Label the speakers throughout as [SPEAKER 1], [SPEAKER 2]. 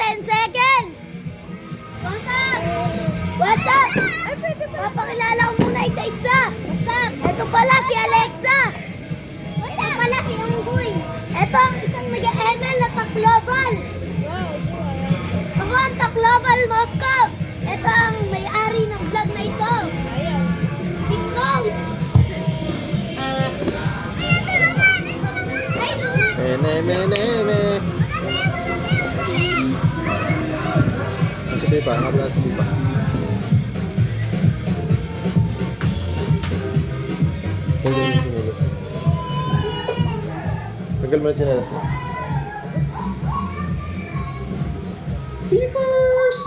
[SPEAKER 1] 10 seconds! What's up? What's up? Papakilala ko muna isa-isa. What's up? Ito pala si Alexa. What's up? Ito pala si Unggoy. Ito ang isang nag-ML na Tacloban. Ako ang Tacloban Moscow. Ito ang may-ari ng vlog na ito. Si Coach.
[SPEAKER 2] Mene. Si Pipa, nga si Pipa. Hindi yung chinelas mo. Tagal mo na chinelas mo. Peepers!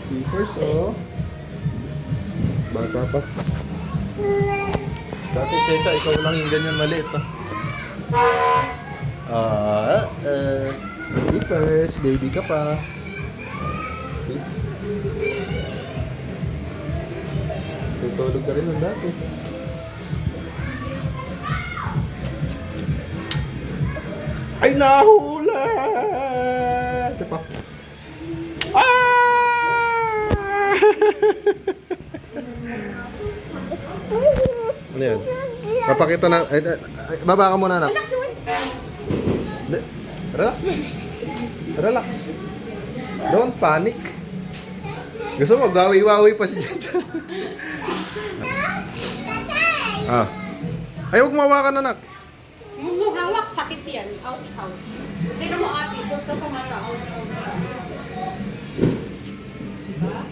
[SPEAKER 2] Peepers, oh. Bata pa. Dati, Checha, ikaw lang yung ganyan maliit, Peepers, baby ka pa. Tutulog ka rin ng dati. Ay, nahula! Ito pa. Ano yan? Papakita na... baba ka muna, anak. Relax na. Relax. Don't panic. Gusto mo, gawi-wawi pa si Jajan. Ay, huwag mawakan, anak.
[SPEAKER 3] Yung mo hawak, sakit yan. Ouch. Tignan mo ate, doon ka sa mata. Ouch. Diba?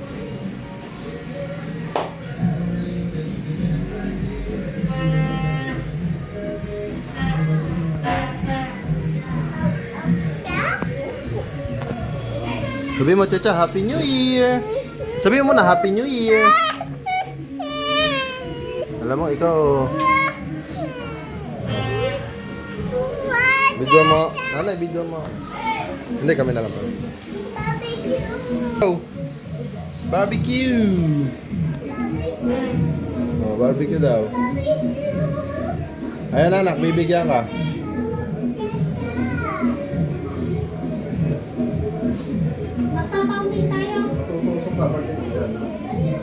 [SPEAKER 2] Sabi mo, Chacha, Happy New Year! Sabi mo na, Happy New Year! Alam mo, ikaw... Video mo. Nanay, video mo. Hindi, kami na lang pa. Oh! Barbecue! Oh, barbecue daw. Ayan, anak, bibigyan ka.
[SPEAKER 3] Magpapauntin tayo.
[SPEAKER 2] Tutusok ka pag yan.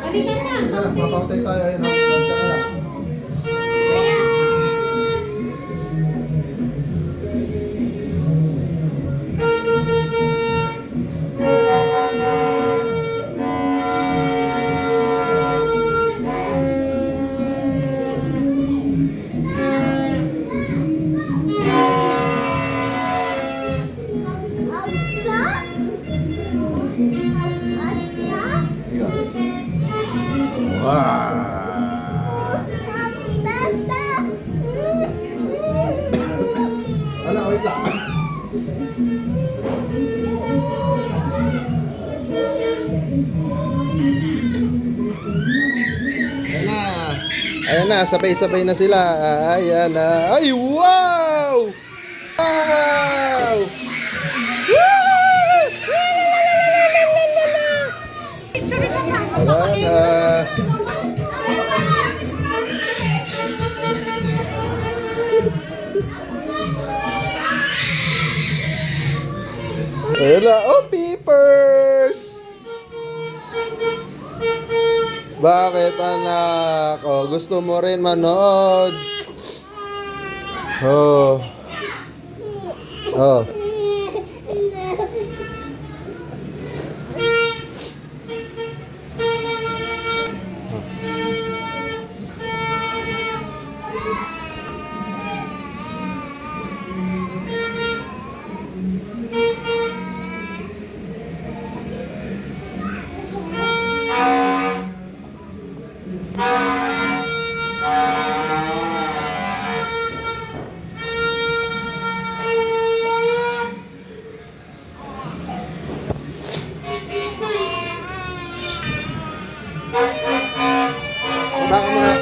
[SPEAKER 3] Halika dyan.
[SPEAKER 2] Hindi na, papautay tayo. Ayan, nandiyan ka na. Ala, wait lang. Ayan na, sabay-sabay na sila. Ayan na. Ay, wow! Wow! Ayan na. Ayan na. Oh, Peepers! Bakit, anak? Oh, gusto mo rin manood? Oh. Oh. Baka mo na.